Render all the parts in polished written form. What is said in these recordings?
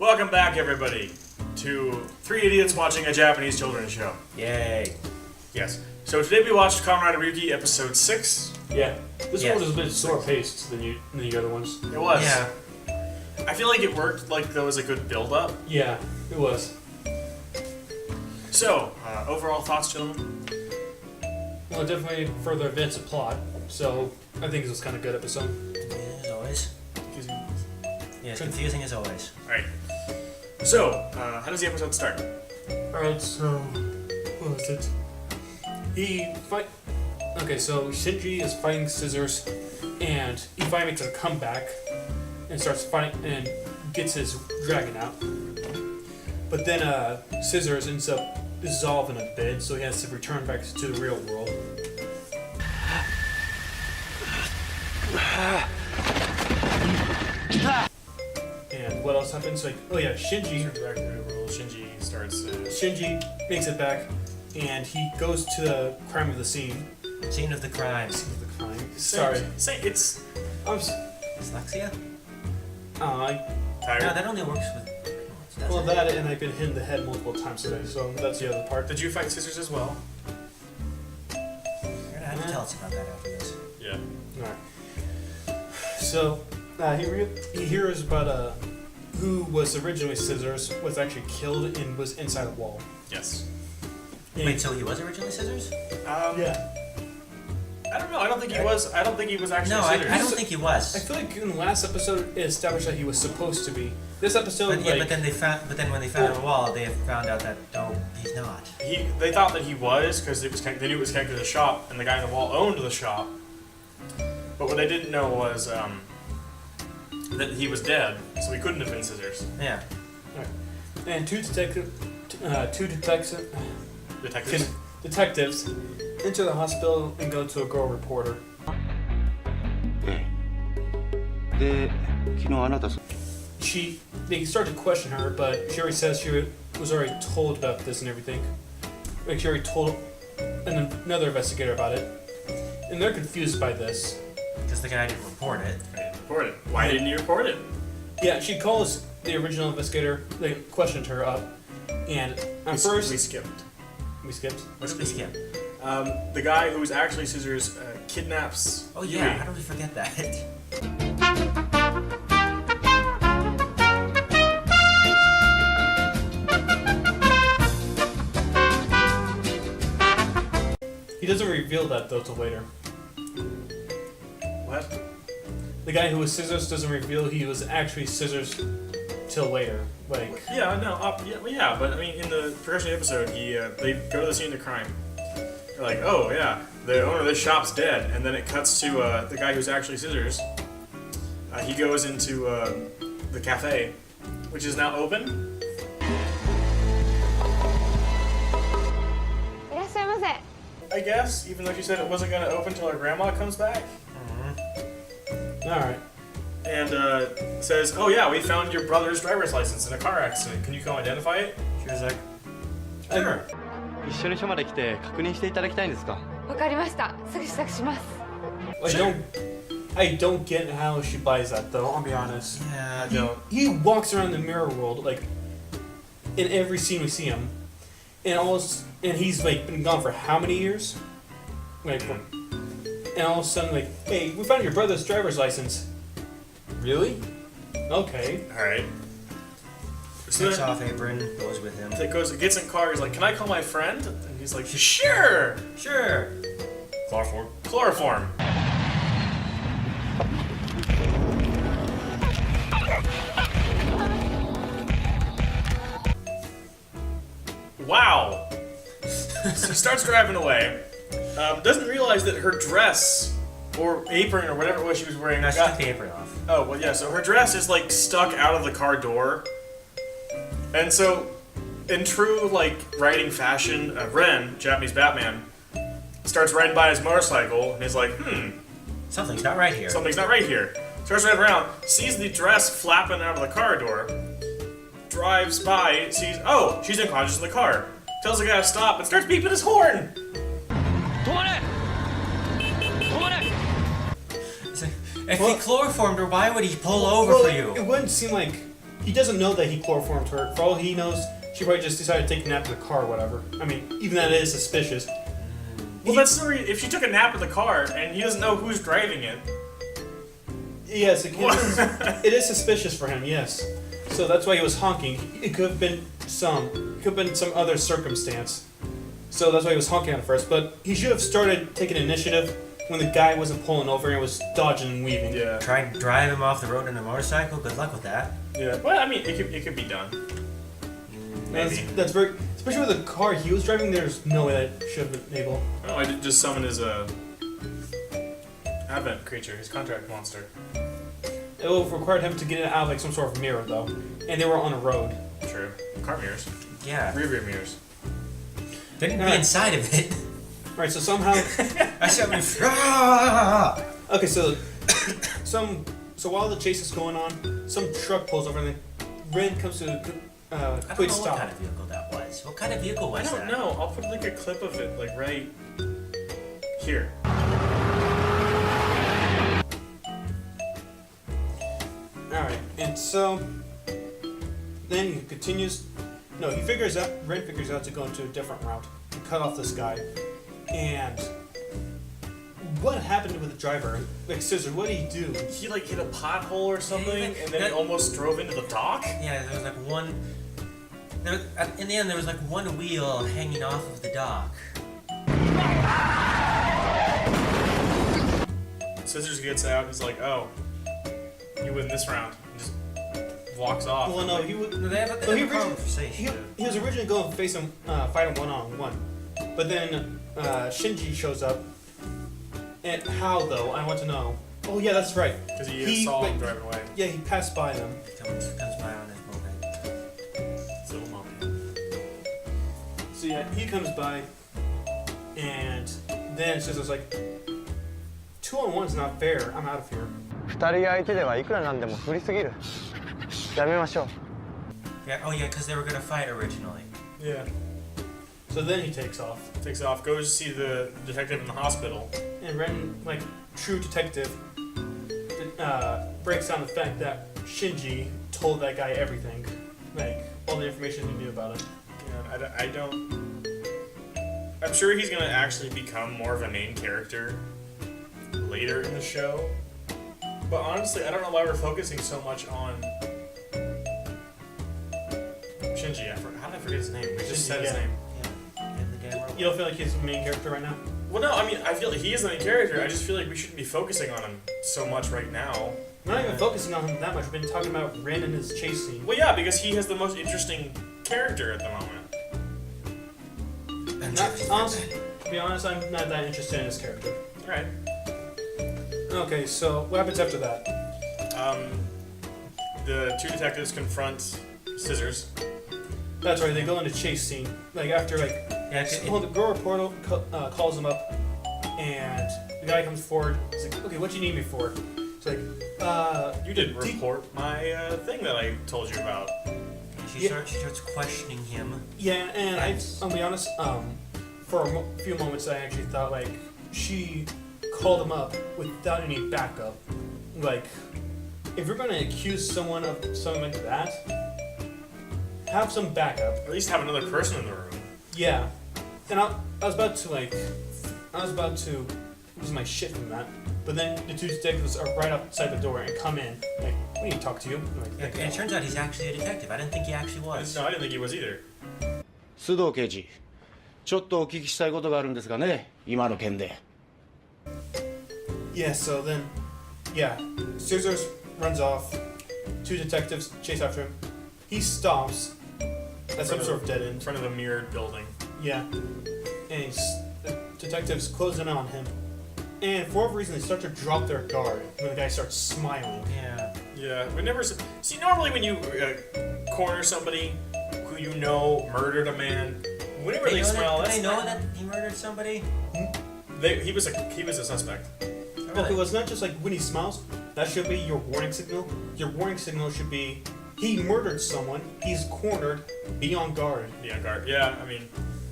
Welcome back, everybody, to Three Idiots Watching a Japanese Children's Show. Yay. Yes. So today we watched Kamen Ryuki episode 6. Yeah. This one was a bit slower paced than the other ones. It was. Yeah. I feel like it worked, like there was a good build-up. Yeah, it was. So, overall thoughts, gentlemen? Well, it definitely further advanced the plot, so I think it was kind of a good episode. As always. Yeah, it's confusing as always. Alright. So, how does the episode start? Alright, so... what was it? Okay, so Shinji is fighting Scissors, and he finally makes a comeback and starts fighting and gets his dragon out. But then Scissors ends up dissolving a bit, so he has to return back to the real world. And what else happens? Like, oh yeah, Shinji makes it back, and he goes to the crime of the scene. Scene of the crime. Scene of the crime. Sorry. It's... Dyslexia? Tired? No, that only works with... Well, that and I've been hit in the head multiple times today, so that's the other part. Did you fight Scissors as well? You're gonna have to tell us about that after this. Yeah. Alright. So, he hears about who was originally Scissors, was actually killed and was inside a wall. Yes. Wait, so he was originally Scissors? Yeah. I don't know. I don't think he was. I don't think he was actually No, Scissors. I don't think he was. I feel like in the last episode it established that he was supposed to be. This episode, But, yeah, but then when they found the wall, they found out that he's not. They thought that he was because they knew it was connected to the shop, and the guy in the wall owned the shop. But what they didn't know was that he was dead, so he couldn't have been Scissors. Yeah. Right. And two detectives enter the hospital and go to a girl reporter. They start to question her, but she already says she was already told about this and everything. Like she already told another investigator about it, and they're confused by this. Because the guy didn't report it. I didn't report it. Why didn't you report it? Yeah, she calls the original investigator. They questioned her up, and at first we skipped. We skipped. What did we skip? The guy who was actually Scissors kidnaps. Oh yeah, Yui. how did we forget that? He doesn't reveal that though till later. What? The guy who was Scissors doesn't reveal he was actually Scissors till later. Like Yeah, no, yeah, but I mean, in the progression of the episode, they go to the scene of the crime. They're like, oh yeah, the owner of this shop's dead, and then it cuts to the guy who's actually Scissors. He goes into the cafe, which is now open. I guess, even though she said it wasn't going to open till her grandma comes back. alright. And says, oh yeah, we found your brother's driver's license in a car accident. Can you come identify it? She was like, sure. 一緒に署まで来て確認していただきたいんですか。わかりました。すぐ支度します。I don't get how she buys that though, I'll be honest. Yeah, I don't. He walks around the mirror world like in every scene we see him. And he's like been gone for how many years? Like and all of a sudden like, hey, we found your brother's driver's license. Really? Okay. Alright. Takes off apron, goes with him. Gets in car, he's like, can I call my friend? And he's like, sure! Sure! Chloroform. Wow! So he starts driving away. Doesn't realize that her dress, or apron, or whatever it was she was wearing... No, she took the apron off. Oh, well, yeah, so her dress is, like, stuck out of the car door. And so, in true, like, riding fashion, Ren, Japanese Batman, starts riding by his motorcycle, and he's like, Something's not right here. something's not right here. Starts riding around, sees the dress flapping out of the car door, drives by, sees, oh, she's unconscious in the car. Tells the guy to stop, and starts beeping his horn! If he chloroformed her, why would he pull over for you? It wouldn't seem like he doesn't know that he chloroformed her. For all he knows, she probably just decided to take a nap in the car or whatever. I mean, even that is suspicious. Well, that's the if she took a nap in the car and he doesn't know who's driving it. Yes, it is suspicious for him. Yes, so that's why he was honking. It could have been some other circumstance. So that's why he was honking at first. But he should have started taking initiative when the guy wasn't pulling over and was dodging and weaving. Yeah. Try and drive him off the road in a motorcycle. Good luck with that. Yeah. Well, I mean, it could be done. Maybe. That's very, especially with the car he was driving. There's no way that should have been able. Oh, I did just summon his advent creature, his contract monster. It would have required him to get it out of like some sort of mirror though, and they were on a road. True. Car mirrors. Yeah. Rear mirrors. They didn't be Alright. inside of it. Right, so somehow. I shot me. Okay, so while the chase is going on, some truck pulls over and then Ren comes to I don't quick know stop. what kind of vehicle that was. What kind of vehicle was I that? don't know. I'll put like a clip of it, like right here. Alright, and so then he continues. No, Ren figures out to go into a different route and cut off this guy. And what happened with the driver? Like, Scissor, what did he do? He like hit a pothole or something, Yeah, and then he almost drove into the dock. Yeah, there was like one. In the end, there was like one wheel hanging off of the dock. Scissors gets out. He's like, "Oh, you win this round." And just walks off. Well, no, he would. No, they have a, Well, they have a conversation. he was originally going to face him, fight him one-on-one. But then Shinji shows up. And how, though? I want to know. Oh, yeah, that's right. Because he saw him like, driving away. Yeah, he passed by them. Comes by on his moped. So moment. So, yeah, he comes by. And then Scissor's like, 2-on-1's not fair. I'm out of here. 2人相手ではいくらなんでも不利すぎる。やめましょう。 Yeah, oh yeah, because they were gonna fight originally. Yeah. So then he takes off. Takes off, goes to see the detective in the hospital. And Ren, like, true detective, breaks down the fact that Shinji told that guy everything. Like, all the information he knew about him. Yeah, I don't. I'm sure he's gonna actually become more of a main character later in the show. But honestly, I don't know why we're focusing so much on Shinji. How did I forget his name? We just Shinji, said his yeah. name. Yeah, and the damn robot. You don't feel like he's the main character right now? Well, no, I mean, I feel like he is the main character. I just feel like we shouldn't be focusing on him so much right now. We're not even focusing on him that much. We've been talking about Ren and his chase scene. Well, yeah, because he has the most interesting character at the moment. Honestly, to be honest, I'm not that interested in his character. Alright. Okay, so what happens after that? The two detectives confront Scissors. That's right, they go into chase scene. Like, after, like, Yeah, the girl reporter calls him up, and the guy comes forward. He's like, okay, what do you need me for? It's like, You didn't report my thing that I told you about. she starts questioning him. yeah, and Yes. I'll be honest, for a few moments I actually thought, like, she called him up without any backup. Like, if you're gonna accuse someone of something like that, have some backup. At least have another person in the room. Yeah. And I was about to lose my shit from that. But then the two detectives are right outside the door and come in. Like, we need to talk to you. I'm like, Yeah, and it turns out he's actually a detective. I didn't think he actually was. No, I didn't think he was either. 須藤刑事、ちょっとお聞きしたいことがあるんですがね、今の件で。 yeah, so then, yeah. Scissors runs off. Two detectives chase after him. He stops at some sort of dead In end. front of a mirrored building. Yeah. And the detectives close in on him. And for whatever reason, they start to drop their guard when the guy starts smiling. Yeah. Yeah, we never see. Normally, when you corner somebody who you know murdered a man, whenever they smile, Did that's they know that he murdered somebody? he was a suspect. Okay, well, it's not just like when he smiles. That should be your warning signal. Your warning signal should be he murdered someone. He's cornered. Be on guard. Yeah, guard. Yeah, I mean,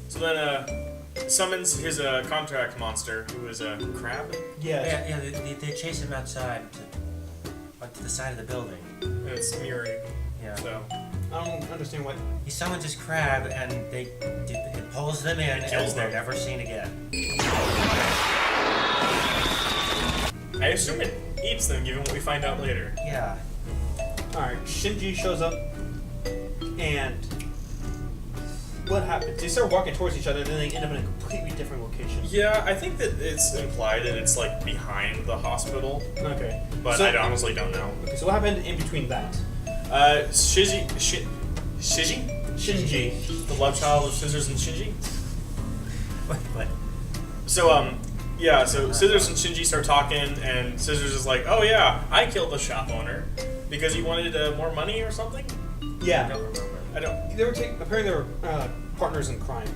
so then summons his contract monster, who is a crab. Yeah. Yeah, they chase him outside to the side of the building. And it's mirroring. Yeah. So I don't understand what. He summons his crab and it pulls them in kills and they're them. never seen again. I assume it eats them, given what we find out later. Yeah. Alright, Shinji shows up, and what happens? They start walking towards each other, and then they end up in a completely different location. Yeah, I think that it's implied that it's like behind the hospital, Okay. but So- I honestly don't know. Okay, so what happened in between that? Shiji, Shinji. the love child of Scissors and Shinji. What? So yeah, so Scissors and Shinji start talking, and Scissors is like, "Oh yeah, I killed the shop owner because he wanted more money or something." I Yeah. don't remember. I don't. They were apparently they were partners in crime.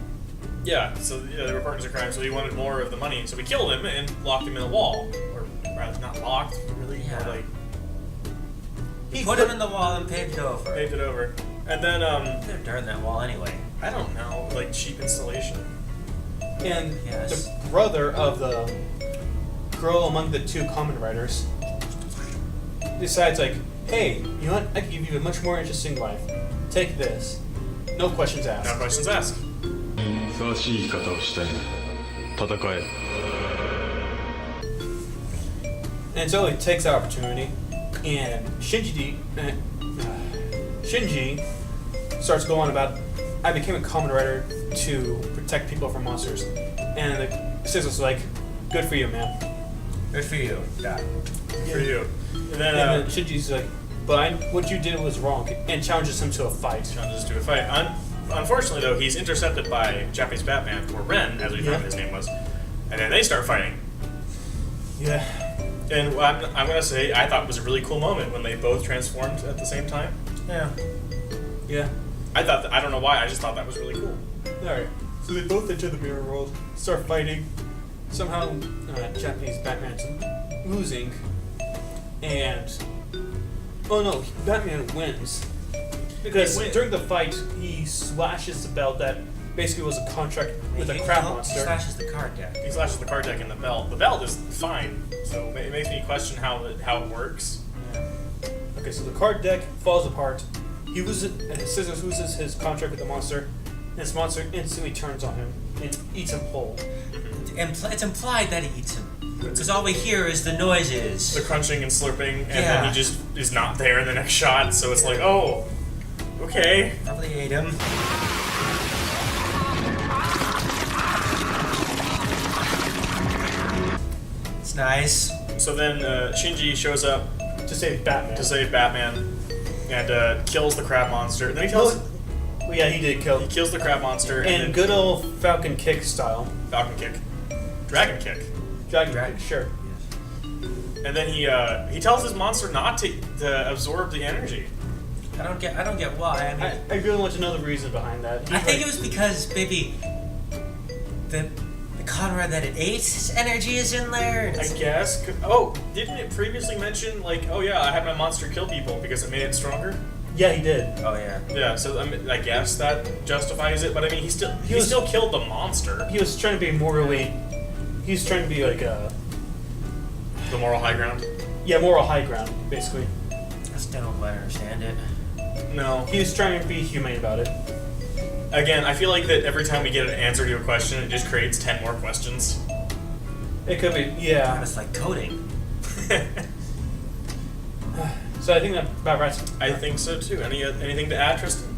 Yeah, so yeah, they were partners in crime, so he wanted more of the money, so we killed him and locked him in a wall, or rather, not locked, really, Yeah. or like He put him in the wall and paved it over. paved it over, and then They're during that wall anyway. I don't know, like cheap installation. And Yes. the brother of the girl among the two Kamen Riders decides, like, hey, you know what? I can give you a much more interesting life. Take this. No questions asked. No questions asked. ふさわしい生き方をしたい戦え And so he takes the opportunity, and Shinji starts going on about, I became a Kamen Rider to protect people from monsters. And the Scissors like, good for you, man. Good for you. Yeah. For you. And then And then Shinji's like, but what you did was wrong, and challenges him to a fight. challenges to a fight. Unfortunately, though, he's intercepted by Japanese Batman, or Ren, as we found his name was, and then they start fighting. Yeah. And I'm gonna say, I thought it was a really cool moment when they both transformed at the same time. Yeah. Yeah. I thought I don't know why, I just thought that was really cool. Alright. So they both enter the mirror world, start fighting. Somehow, Japanese Batman's losing, and oh no, Batman wins because He wins. during the fight he slashes the belt that basically was a contract with a crab He monster. slashes the card deck. He slashes the card deck in the belt. The belt is fine, so it makes me question how it works. Okay, so the card deck falls apart. He loses, and Scissors loses his contract with the monster. And this monster instantly turns on him and eats him whole. It's implied that he eats him. Because all we hear is the noises. The crunching and slurping, and Yeah. then he just is not there in the next shot. So it's like, oh, okay. Probably ate him. It's nice. So then Shinji shows up To save Batman. to save Batman and kills the crab monster. And then he kills. Well, yeah, he did kill. He kills the crab monster and And then good old Falcon Kick style. Falcon kick, dragon kick, Dragon Dragon. Kick, sure. and then he tells his monster not to absorb the energy. I don't get why. I mean, I really want to know the reason behind that. I think it was because maybe the Conrad that it ate, his energy is in there. I guess. Oh, didn't it previously mention like, oh yeah, I had my monster kill people because it made it stronger? Yeah, he did. Oh yeah. Yeah, so I guess that justifies it. But I mean, he still was- killed the monster. He was trying to be morally. He was trying to be like The moral high ground. yeah, moral high ground, basically. I still don't quite understand it. No. He was trying to be humane about it. Again, I feel like that every time we get an answer to a question, it just creates 10 more questions. It could be, God, yeah. it's like coding. So I think that about writes. I think so too. Anything to add, Tristan?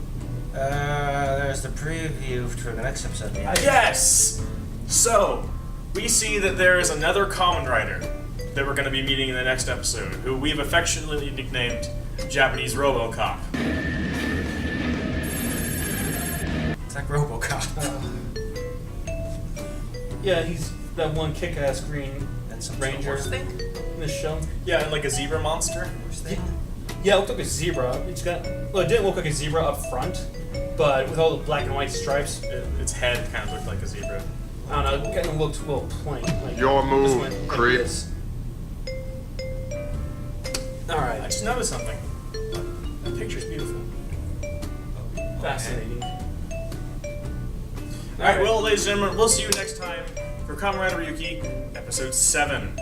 There's the preview for the next episode. Yeah. Yes! So, we see that there is another Kamen Rider that we're going to be meeting in the next episode, who we've affectionately nicknamed Japanese RoboCop. It's like RoboCop. Yeah, he's that one kick-ass green And some Ranger horse thing. in the show. Yeah, and like a zebra monster. Horse thing. Yeah, it looked like a zebra. It's got well, it didn't look like a zebra up front, but with all the black and white stripes, Its head kind of looked like a zebra. I don't know, it kind of looked a little plain. Like, Your just move, went like creep. this. I Alright, just noticed something. That picture's beautiful. fascinating. Alright, well, ladies and gentlemen, we'll see you next time for Kamen Rider Ryuki, Episode 7.